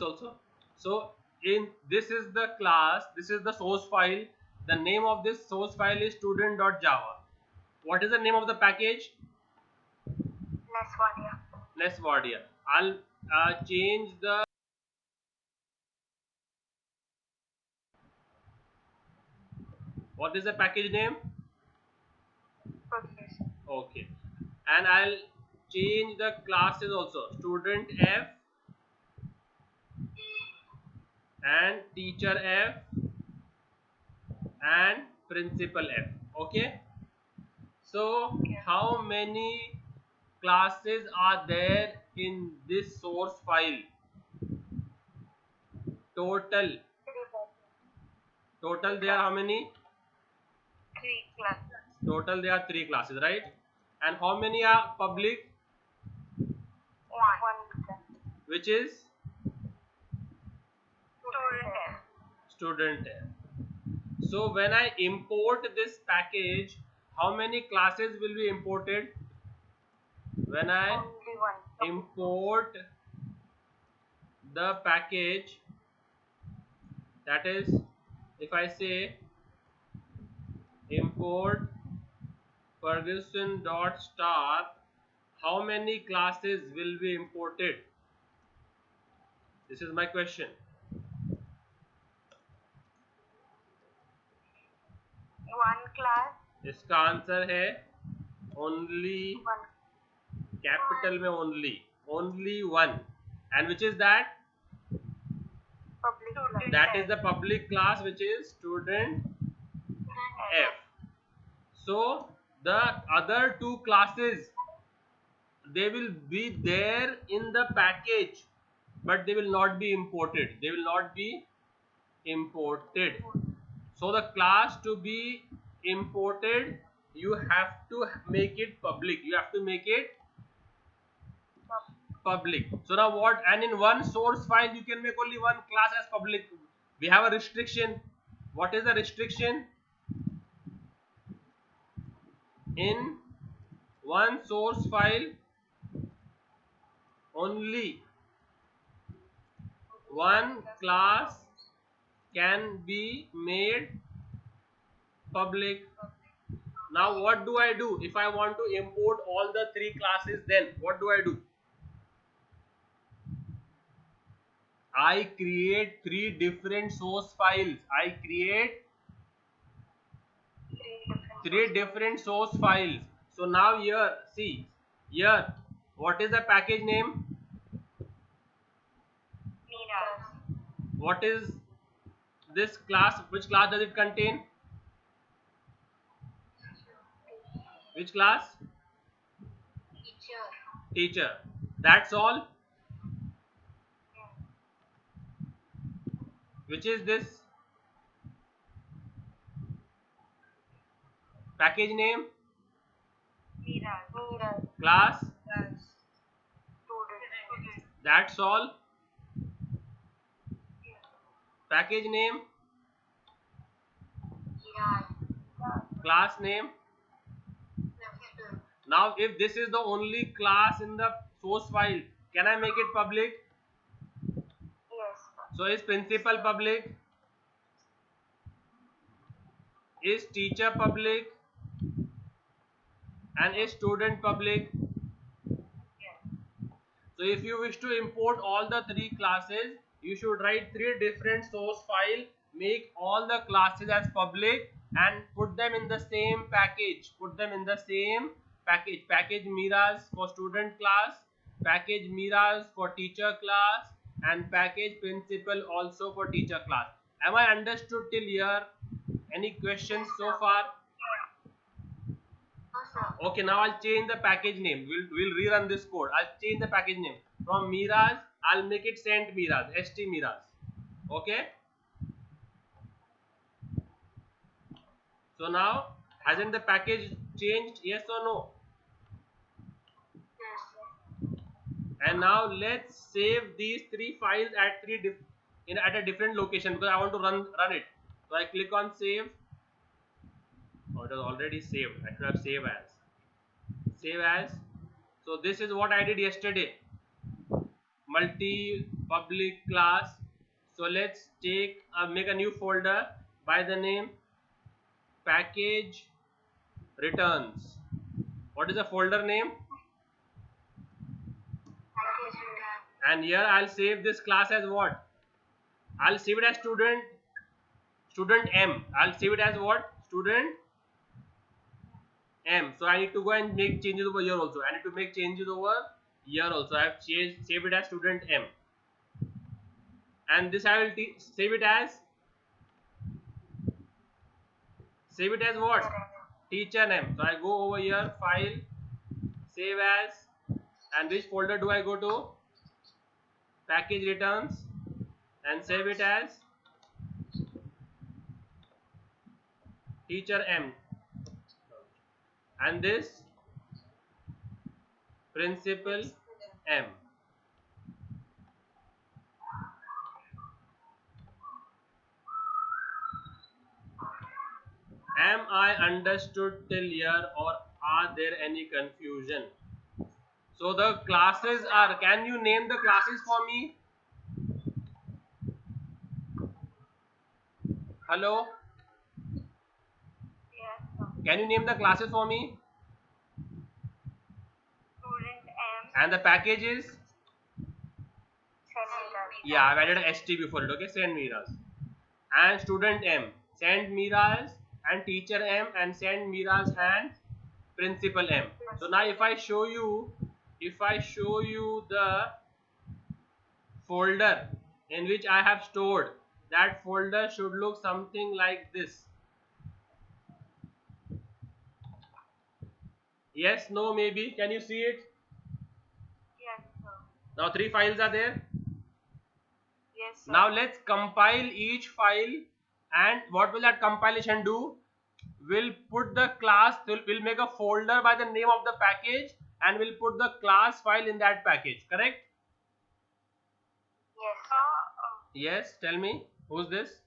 also. So in this is the class, this is the source file. The name of this source file is student.java. What is the name of the package? Nesvadia. Nesvardia. I'll change the, what is the package name? Progress. Okay. And I'll change the classes also, student F and teacher F and principal F. Okay. So Okay. how many classes are there in this source file? Total. Total there are how many? Three classes. Total there are three classes, right? And how many are public? One class. Which is Student. student F. So when I import this package, how many classes will be imported? When I Only one. import the package, that is, if I say import Ferguson dot star, how many classes will be imported? This is my question. One class. इसका answer है only, One. Capital में only one. And which is that? Public class. That is the public class, which is student F. So the other two classes, they will be there in the package, but they will not be imported. They will not be imported. So the class to be imported, you have to make it public. You have to make it public. So now what? And in one source file, you can make only one class as public. We have a restriction. What is the restriction? In one source file, only one class can be made public. Now what do I do? If I want to import all the three classes, then what do I do? I create three different source files. I create three different source files. So now here, see, here, what is the package name? Miras. What is this class? Which class does it contain? Which class? Teacher. Teacher. That's all. Which is this package name? Miras. Miras. Class. Student. That's all. Package name, Miras. class name. Now if this is the only class in the source file, can I make it public? Yes. So is principal public? Is teacher public? And is student public? So if you wish to import all the three classes, you should write three different source file, make all the classes as public and put them in the same package. Put them in the same package. Package Miras for student class, package Miras for teacher class, and package principal also for teacher class. Am I understood till here? Any questions so far? Okay, now I'll change the package name. We'll rerun this code. I'll change the package name from Miras. I'll make it Saint Miras, ST Miras. Okay. So now, hasn't the package changed? Yes or no? And now let's save these three files at at a different location, because I want to run it. So I click on save. Oh, it was already saved. I should have save as. Save as. So this is what I did yesterday. multi public class. So let's make a new folder by the name package returns. What is the folder name? Package return. And here I'll save this class as what? I'll save it as student M. I'll save it as what? Student M. So I need to go and make changes over here also. I need to make changes over here also. I have saved it as student M. And this I will save it as what? Teacher name. So I go over here, file, save as, and which folder do I go to? Package returns, and save it as teacher M. And this principal M. Am I understood till here, or are there any confusion? So the classes are, can you name the classes for me? Hello? Yes, sir. Can you name the classes for me? Student M. And the package is? Send Miraz. Yeah, I've added a ST before it, okay? Send Miraz. And student M. Send Miraz and teacher M, and send Miraz and principal M. So now if I show you the folder in which I have stored, that folder should look something like this. Yes, no, maybe. Can you see it? Yes, sir. Now 3 files are there. Yes, sir. Now let's compile each file, and what will that compilation do? We'll put the class, we'll make a folder by the name of the package, and we'll put the class file in that package, correct? Yes, sir. Yes, tell me, who's this?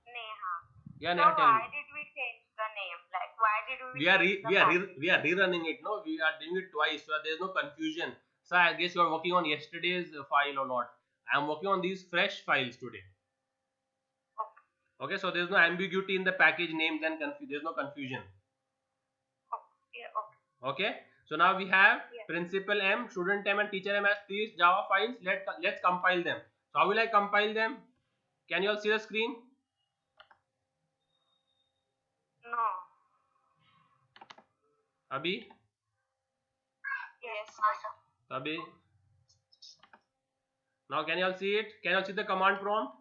Neha. Yeah, So Neha, tell why me. did we change the name? Like, why did we We are change the package? we are rerunning it, no? We are doing it twice, so there's no confusion. So I guess you are working on yesterday's file or not. I am working on these fresh files today. Okay, so there's no ambiguity in the package names, and there's no confusion. Yeah, okay. Okay, so now we have Yeah. principal M, student M, and teacher M as 3 Java files. Let's compile them. So how will I compile them? Can you all see the screen? No. Abhi? Yes, sir. Abhi? Now can you all see it? Can you all see the command prompt?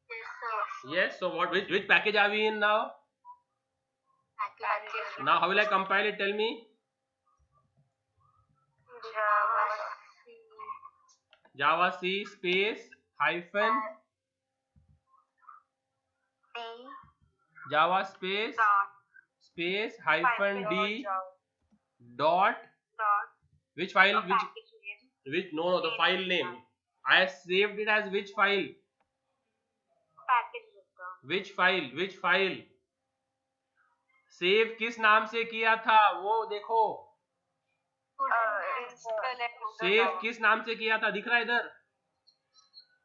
Yes, sir. Yes. So which package are we in now? Package. Now how will I compile it? Tell me. Java C. Java C space hyphen D. Java space hyphen D dot which file, which no the file name. I have saved it as which file? Package return. which file? Save किस नाम से किया था वो देखो. Save किस नाम से किया था दिख रहा है इधर?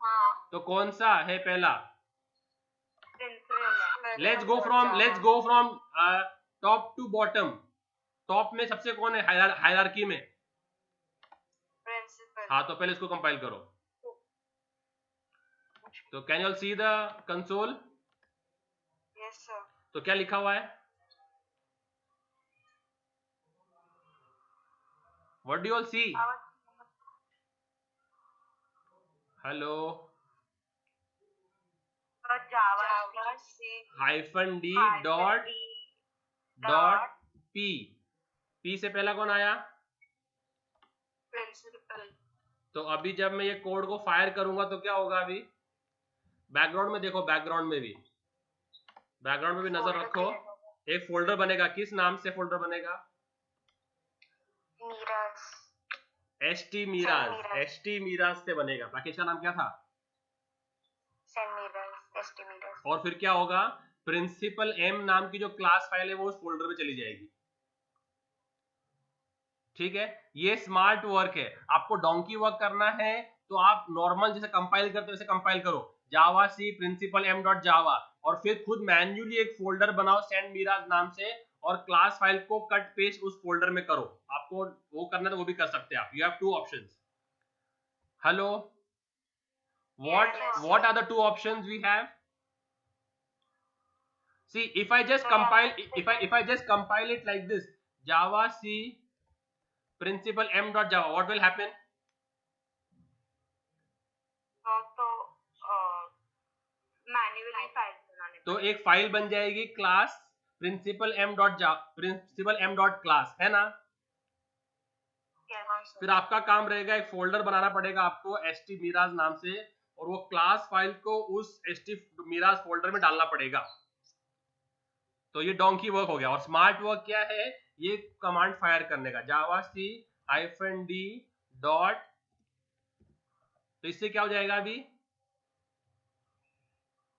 हाँ. तो कौन सा है पहला? Let's go from top to bottom. Top में सबसे कौन है हायरार्की में? प्रिंसिपल. हाँ, तो पहले इसको कंपाइल करो. तो can you all see the console? Yes sir. तो क्या लिखा हुआ है? What do you all see? Hello. Java hyphen D dot P. P से पहला कौन आया? प्रिंसिपल. तो अभी जब मैं ये कोड को फायर करूंगा तो क्या होगा? अभी बैकग्राउंड में देखो, बैकग्राउंड में भी नजर रखो. एक फोल्डर बनेगा. किस नाम से फोल्डर बनेगा? मिराज. ST मिराज से बनेगा. पैकेज का नाम क्या था? सेंड मिराज. ST मिराज. और फिर क्या होगा? प्रिंसिपल M नाम की जो क्लास फाइल है वो उस फोल्डर में चली जाएगी. ठीक है, ये स्मार्ट वर्क है। आपको डोंकी वर्क करना है तो आप नॉर्मल जैसे कंपाइल करते हो वैसे कंपाइल करो, जावा सी प्रिंसिपल एम डॉट जावा, और फिर खुद मैन्युअली एक फोल्डर बनाओ सेंड मीराज नाम से, और क्लास फाइल को कट पेस्ट उस फोल्डर में करो। आपको वो करना है तो वो भी कर सकते हैं आप। You have two options. Hello, what are the two options we have? See, if I just compile, if I just compile it like this, java c principal m dot java, what will happen? तो manually file बनाने तो एक file बन जाएगी class principal M dot principal M dot class, है ना? फिर आपका काम रहेगा एक फोल्डर बनाना पड़ेगा आपको st miraz नाम से, और वो क्लास फाइल को उस st miraz फोल्डर में डालना पड़ेगा। तो ये डोंकी वर्क हो गया। और स्मार्ट वर्क क्या है? ये कमांड फायर करने का, जावा सी -d डॉट, तो इससे क्या हो जाएगा अभी?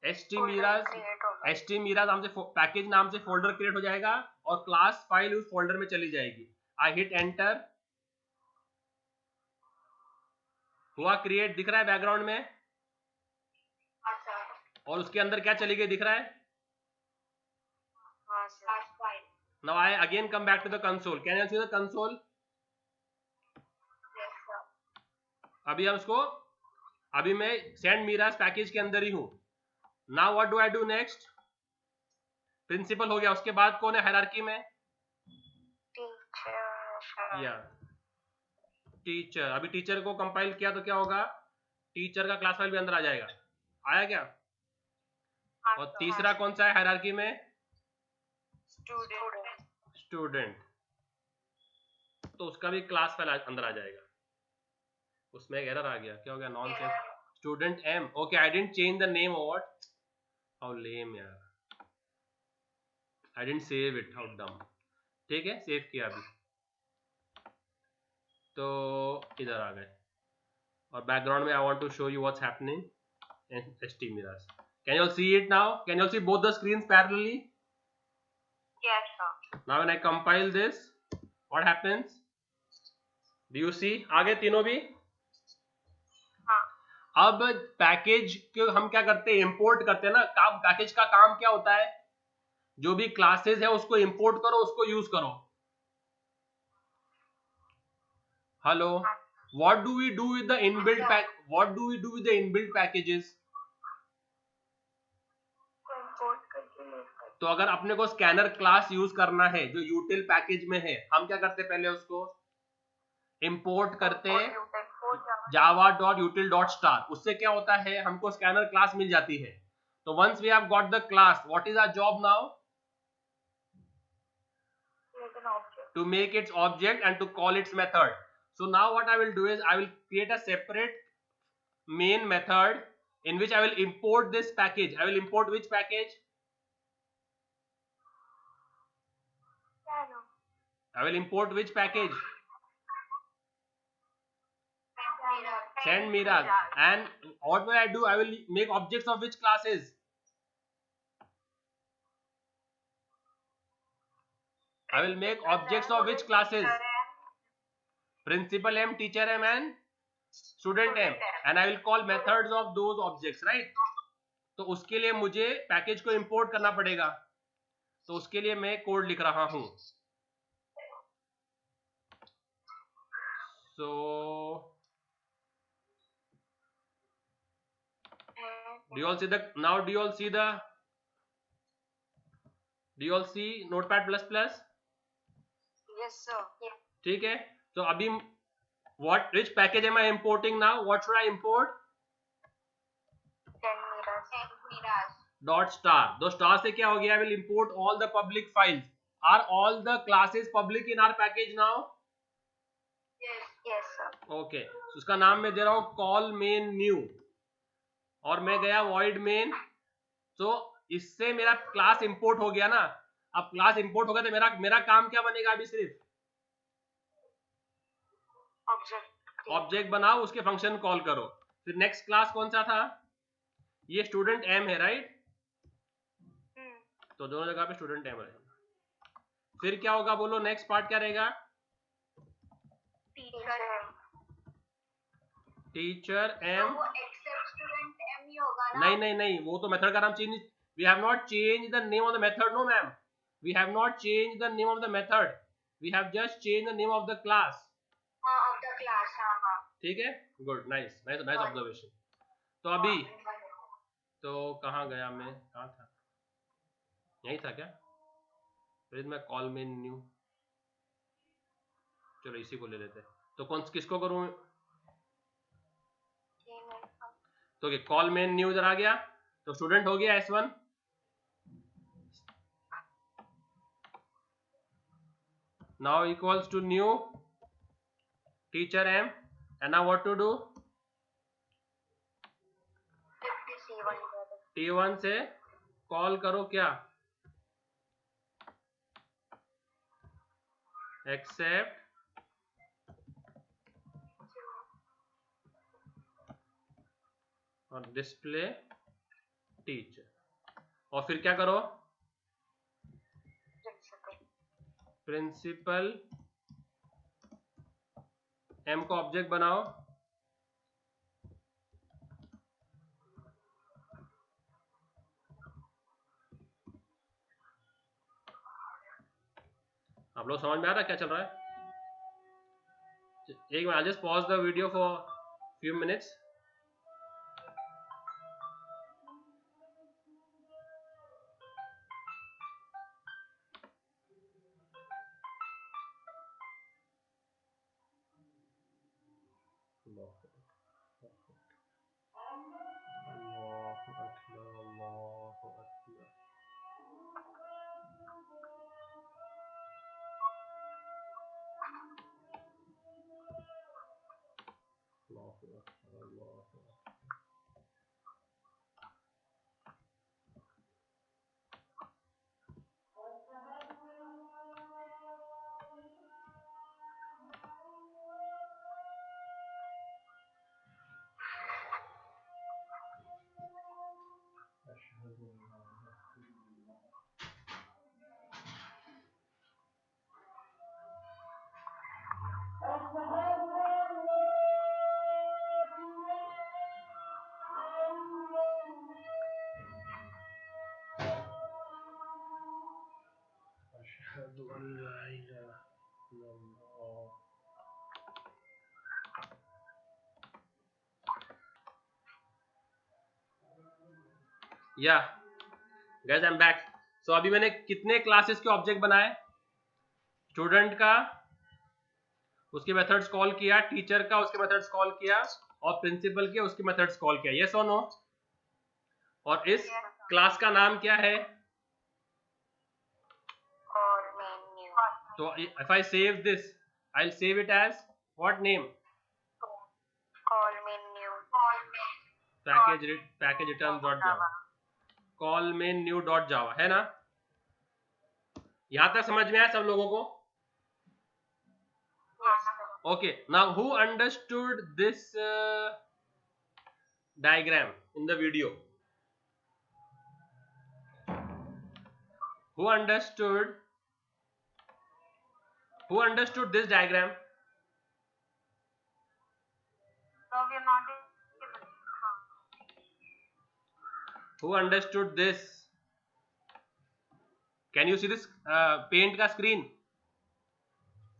st miraz नाम से पैकेज नाम से फोल्डर क्रिएट हो जाएगा और क्लास फाइल उस फोल्डर में चली जाएगी। आई हिट एंटर, हुआ क्रिएट, दिख रहा है बैकग्राउंड में, और उसके अंदर क्या चली गई दिख रहा है? Now I again come back to the console. Can you see the console? अभी हम उसको, अभी मैं सेंड मीराज पैकेज के अंदर ही हूं। Now what do I do next? Principal हो गया, उसके बाद कौन है हायरार्की में? टीचर। अभी टीचर को कंपाइल किया तो क्या होगा? टीचर का क्लास फाइल भी अंदर आ जाएगा। आया क्या? और तीसरा कौन सा है हायरार्की में? स्टूडेंट। तो उसका भी क्लास फाइल अंदर आ जाएगा। उसमें एक एरर आ गया, क्या हो गया? Non safe student M. Okay, I didn't change the name और हाउ लेम यार, I didn't save it, how dumb. ठीक है, सेव किया अभी तो इधर आ गए, और बैकग्राउंड में I want to show you what's happening in st miraz. Can you all see it now? Can you all see both the screens parallelly? Yes, sir. Now when I compile this, what happens? Do you see? आगे तीनों भी? हाँ. अब package को हम क्या करते हैं? इंपोर्ट करते हैं ना। काम, पैकेज का काम क्या होता है? जो भी क्लासेस है उसको इंपोर्ट करो, उसको यूज करो। Hello, what do we do with the inbuilt pack? What do we do with the inbuilt packages? तो अगर अपने को स्कैनर क्लास यूज करना है जो यूटिल पैकेज में है, हम क्या करते हैं? पहले उसको इंपोर्ट करते हैं java.util.star। उससे क्या होता है? हमको स्कैनर क्लास मिल जाती है। तो once we have got the class, what is our job now? To make its object and to call its method. So now what I will do is I will create a separate main method in which I will import this package. I will import which package? I will import which package? Send miraz. And what will I do? I will make objects of which classes? I will make objects of which classes? Principal M, teacher M, and student M. And I will call methods of those objects, right? तो उसके लिए मुझे package को import करना पड़ेगा। तो उसके लिए मैं कोड लिख रहा हूं। So do you all see the, now do you all see the, do you all see notepad plus plus? Yes, sir. Yeah. ठीक है, तो अभी what, which package am I importing now? What should I import? Send miraz. Dot star. तो star से क्या हो गया? I will import all the public files. Are all the classes public in our package now? Yes, sir. Okay, so उसका नाम मैं दे रहा हूँ call main new, और मैं गया void main। तो इससे मेरा क्लास इंपोर्ट हो गया ना। अब क्लास इंपोर्ट हो गया तो मेरा काम क्या बनेगा? अभी सिर्फ ऑब्जेक्ट बनाओ, उसके फंक्शन कॉल करो। फिर नेक्स्ट क्लास कौन सा था? ये स्टूडेंट एम है, राइट? तो दोनों जगह पे स्टूडेंट एम रहेगा। फिर क्या होगा बोलो? नेक्स्ट पार्ट क्या रहेगा? टीचर एम, वो एक्सेप्ट स्टूडेंट एम ही होगा ना? नहीं नहीं नहीं, वो तो मेथड का नाम change, we have not change the name of the method, no ma'am, we have not change the name of the method, we have just change the name of the class. हाँ, of the class. हाँ, ठीक है, good, nice nice nice observation. तो अभी तो कहाँ गया मैं, कहाँ था, यही था क्या? फिर मैं कॉल में न्यू, चलो इसी को ले लेते हैं। तो कौन किसको करूं? तो कॉल में न्यू इधर आ गया, तो स्टूडेंट हो गया S1। Now equals to new teacher M, and now what to do? T1 से कॉल करो क्या, एक्सेप्ट और डिस्प्ले टीचर, और फिर क्या करो, प्रिंसिपल M को ऑब्जेक्ट बनाओ, आप लोग समझ में आ रहा है क्या चल रहा है? एक minute, just pause the video for few minutes. या गाइस आई एम बैक। सो अभी मैंने कितने क्लासेस के ऑब्जेक्ट बनाए, स्टूडेंट का उसके मेथड्स कॉल किया, टीचर का उसके मेथड्स कॉल किया, और प्रिंसिपल के उसके मेथड्स कॉल किया, यस और नो? और इस क्लास का नाम क्या है? तो if I save this, I'll save it as what name? Call main new. package return dot java, call main new dot java, है ना? यहां तक समझ में आया सब लोगों को? Okay, now who understood this diagram in the video? Who understood this diagram? No, we are not able. Who understood this? Can you see this paint का screen?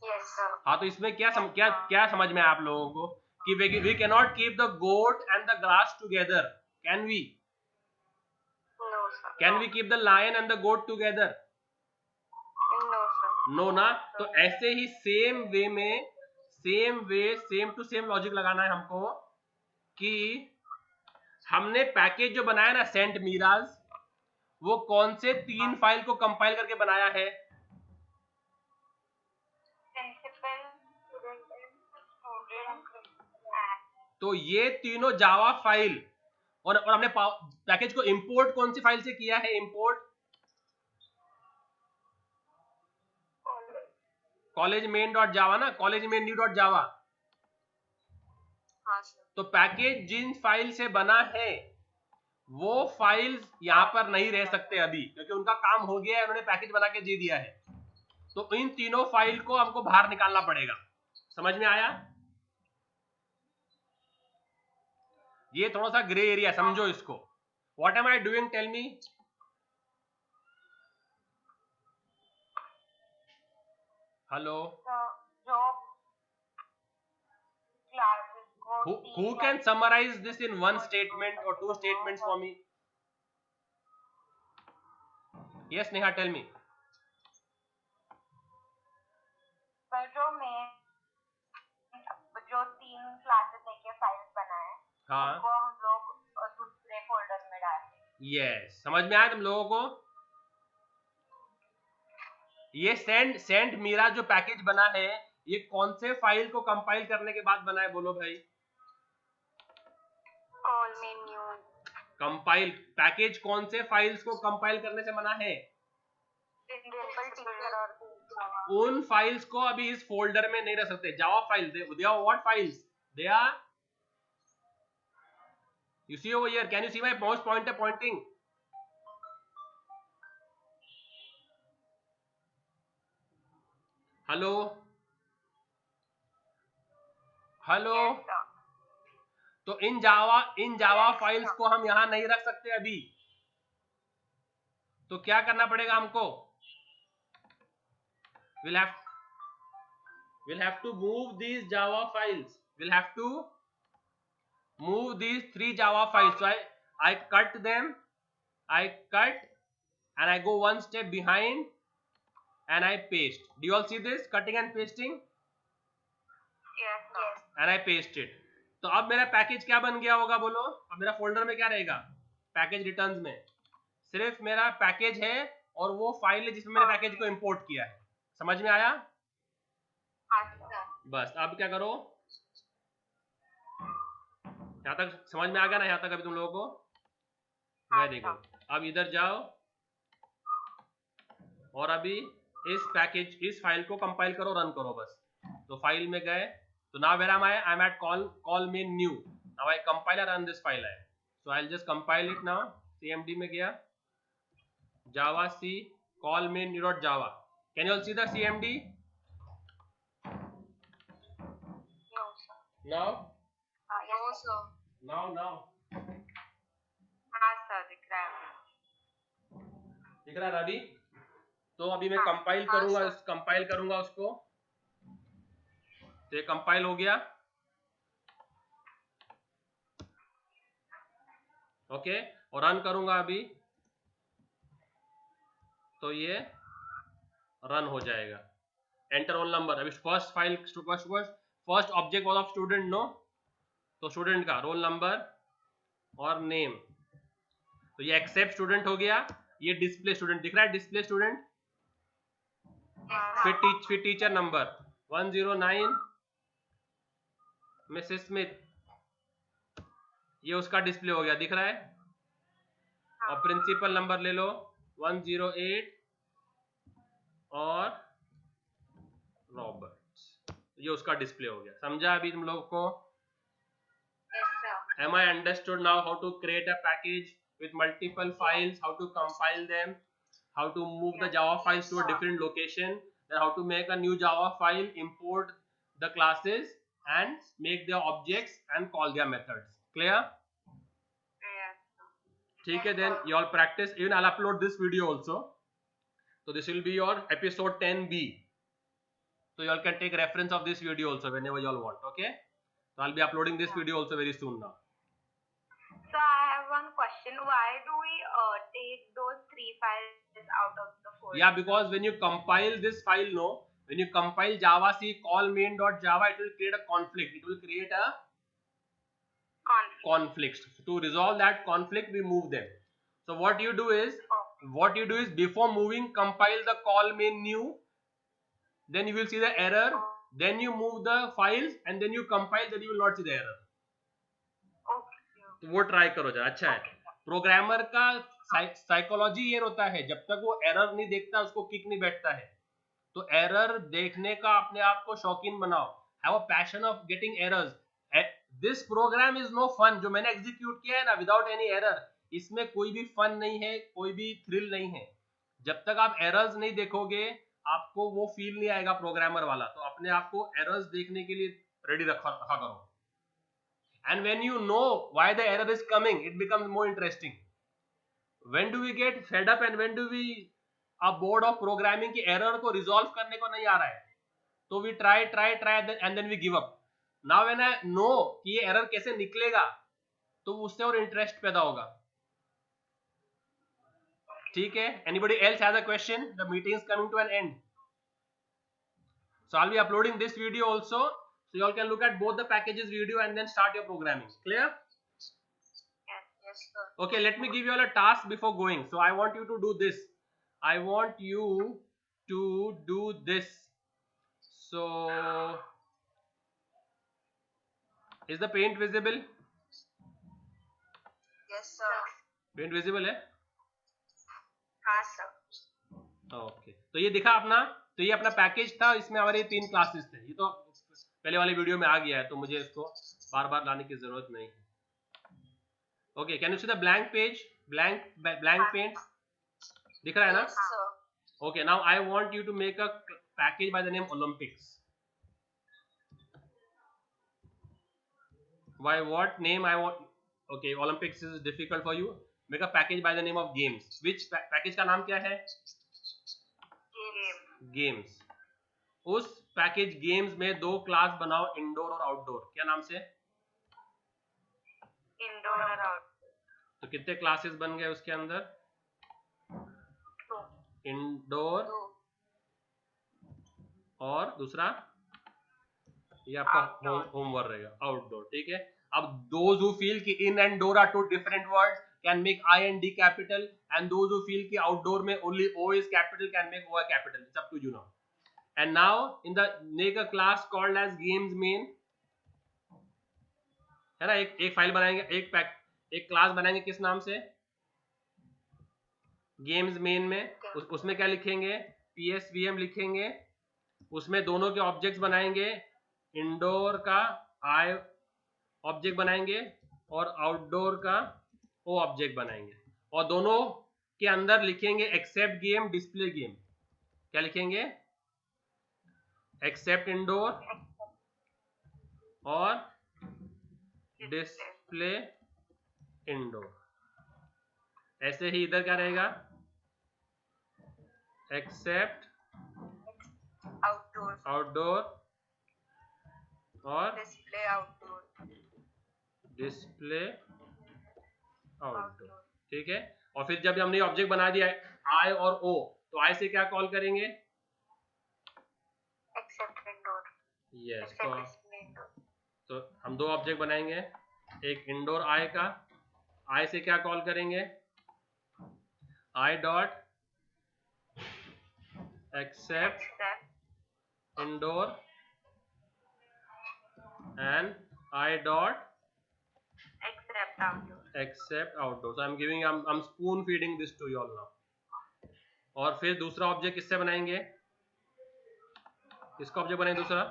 Yes, sir. हाँ, तो इसमें क्या समझ में आया आप लोगों को कि we cannot keep the goat and the grass together, can we? No, sir. Can we keep the lion and the goat together? No, sir. No ना? तो ऐसे ही सेम टू सेम लॉजिक लगाना है हमको कि हमने पैकेज जो बनाया ना सेंट मीराज, वो कौन से 3 फाइल को कंपाइल करके बनाया है? तो ये तीनों जावा फाइल, और हमने पैकेज को इंपोर्ट कौन सी फाइल से किया है? Import college main dot java ना, college main new dot java. तो पैकेज जिन फाइल से बना है वो फाइल्स यहां पर नहीं रह सकते अभी, क्योंकि उनका काम हो गया है, उन्होंने पैकेज बना के दे दिया है। तो इन तीनों फाइल को हमको बाहर निकालना पड़ेगा, समझ में आया? ये थोड़ा सा ग्रे एरिया, समझो इसको. What am I doing, tell me. Hello. जो क्लासेस को Who can summarize this in one statement or two statements for me? Yes, Neha, tell me. जो 3 क्लासेस लेके फाइल्स बनाए हाँ. उनको हम लोग दूसरे फोल्डर में डालते हैं. Yes, समझ में आया तुम लोगों को? ये सेंड मीरा जो पैकेज बना है, ये कौन से फाइल को कंपाइल करने के बाद बना है, बोलो भाई. कॉल में न्यू. कंपाइल पैकेज कौन से फाइल्स को कंपाइल करने से बना है? सिंपल टीचर और उन फाइल्स को अभी इस फोल्डर में नहीं रख सकते. Java file, they are what files? They are, you see over here, can you see my mouse pointer pointing? Hello hello. तो इन जावा फाइल्स को हम यहां नहीं रख सकते अभी. तो क्या करना पड़ेगा हमको? we'll have to move these Java files. We'll have to move these 3 Java files. So I cut them. I cut and I go one step behind and I paste. Do you all see this cutting and pasting? yes. And I paste it. तो अब मेरा package क्या बन गया होगा बोलो? अब मेरा फोल्डर में क्या रहेगा? पैकेज रिटर्न्स में सिर्फ मेरा पैकेज है और वो फाइल है जिसमें मैंने पैकेज को इंपोर्ट किया है. समझ में आया? बस अब क्या करो, यहां तक समझ में आ गया ना? यहां तक अभी तुम लोगों को? Very good. अब इधर जाओ और अभी इस फाइल को कंपाइल करो, रन करो बस. तो फाइल में गए, तो now where am I? I'm at call main new. Now I compile and run this file. So I'll just compile it now. CMD में गया, Java C call main new.java. Can you all see the CMD? No, sir. Now? No, sir. Now. हाँ sir, दिख रहा है. दिख रहा है अभी? तो अभी मैं कंपाइल करूंगा उसको. तो ये कंपाइल हो गया. ओके, और रन करूंगा अभी, तो ये रन हो जाएगा. Enter roll number. अभी first object was of student, no? तो स्टूडेंट का रोल नंबर और नेम. तो ये एक्सेप्ट स्टूडेंट हो गया. ये डिस्प्ले स्टूडेंट दिख रहा है, डिस्प्ले स्टूडेंट. फिर टीचर नंबर 109 मिसेस स्मिथ, ये उसका डिस्प्ले हो गया, दिख रहा है. और प्रिंसिपल नंबर ले लो 108 और रॉबर्ट्स, ये उसका डिस्प्ले हो गया. समझा अभी तुम लोग को? Yes, sir. Am I understood now how to create a package with multiple files, how to compile them, how to move the Java files to a different location, then how to make a new Java file, import the classes and make their objects and call their methods. Clear? Yes. ठीक है, then you all practice. Even I'll upload this video also. So this will be your episode 10B. So you all can take reference of this video also whenever you all want. Okay? So I'll be uploading this video also very soon now. So I have one question. Why do we take those 3 files out of the folder? Yeah, because when you compile this file, when you compile Java C call main.java, it will create a conflict. It will create a conflict. To resolve that conflict, we move them. So what you do is before moving, compile the call main new. Then you will see the error. Then you move the files and then you compile. Then you will not see the error. तो वो try करो जरा, अच्छा है. Programmer का psychology ये होता है, जब तक वो एरर नहीं देखता उसको किक नहीं बैठता है. तो एरर देखने का अपने आप को शौकीन बनाओ. Have a passion of getting errors. This program is no fun. जो मैंने एग्जीक्यूट किया है ना विदाउट एनी एरर, इसमें कोई भी फन नहीं है, कोई भी थ्रिल नहीं है. जब तक आप एरर्स नहीं देखोगे, आपको वो फील नहीं आएगा प्रोग्रामर वाला, तो अपने आप को एरर्स देखने के लिए रेडी रखा करो. And when you know why the error is coming, it becomes more interesting. When do we get fed up and when do we are bored of programming कि error को resolve करने को नहीं आ रहा है, तो we try and then we give up. Now when I know कि ये error कैसे निकलेगा, तो उससे और interest पैदा होगा. ठीक है? Anybody else has a question? The meeting is coming to an end. So I'll be uploading this video also, so you all can look at both the packages video and then start your programming. Clear? Yes, sir. Okay, let me give you all a task before going. So I want you to do this. I want you to do this. So is the paint visible? Yes, sir. Paint visible है? हाँ sir. Okay. तो ये दिखा अपना, तो ये अपना package था, इसमें हमारे 3 क्लासेस थे. ये तो पहले वाले वीडियो में आ गया है, तो मुझे इसको बार बार लाने की जरूरत नहीं है. Okay, can you see the blank page? Blank paint दिख रहा है ना? Yes, sir. Okay, now I want you to make a package by the name Olympics. By what name I want? Okay, Olympics is difficult for you. Make a package by the name of games. Which package का नाम क्या है? Games. उस package games में 2 class बनाओ, indoor और outdoor. क्या नाम से? Indoor और outdoor. तो कितने क्लासेस बन गए उसके अंदर? 2. इंडोर 2. और दूसरा ये आपका होमवर्क रहेगा, आउटडोर. ठीक है. अब those who feel कि in and door are 2 different words can make I and D capital, and those who feel कि outdoor में only O is capital can make O capital. It's up to you now. And now in the make a class called as games main, है ना? एक file बनाएंगे, एक class बनाएंगे. किस नाम से? गेम्स मेन में. उसमें क्या लिखेंगे? PSVM लिखेंगे. उसमें दोनों के ऑब्जेक्ट्स बनाएंगे. इंडोर का I ऑब्जेक्ट बनाएंगे और आउटडोर का O ऑब्जेक्ट बनाएंगे, और दोनों के अंदर लिखेंगे एक्सेप्ट गेम, डिस्प्ले गेम. क्या लिखेंगे? एक्सेप्ट इंडोर और डिस्प्ले इंडोर. ऐसे ही इधर क्या रहेगा? एक्सेप्ट आउटडोर और डिस्प्ले आउटडोर. ठीक है. और फिर जब हमने ऑब्जेक्ट बना दिया है I और O, तो I से क्या कॉल करेंगे? Except indoor. यस. Except तो हम 2 ऑब्जेक्ट बनाएंगे, एक इंडोर I का. I से क्या कॉल करेंगे? I dot accept indoor and I dot accept outdoor. So I'm spoon feeding this to you all now. और फिर दूसरा ऑब्जेक्ट किससे बनाएंगे? किसका ऑब्जेक्ट बनाएंगे? दूसरा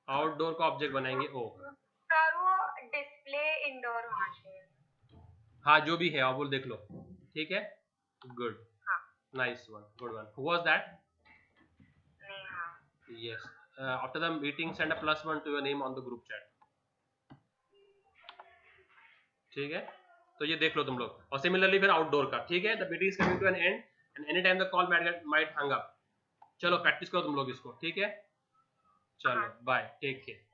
आउटडोर का ऑब्जेक्ट बनाएंगे O. सर वो डिस्प्ले इंडोर होना चाहिए. हाँ, जो भी है आप वो देख लो. ठीक है. Good. Nice one. Good one. Who was that? Yes. After the meeting send a +1 to your name on the group chat. ठीक है. तो ये देख लो तुम लोग. और सिमिलरली फिर आउटडोर का. ठीक है. The meeting is coming to an end and any time the call might hung up. चलो प्रैक्टिस करो तुम लोग इसको. ठीक है. चलो बाय. Take care.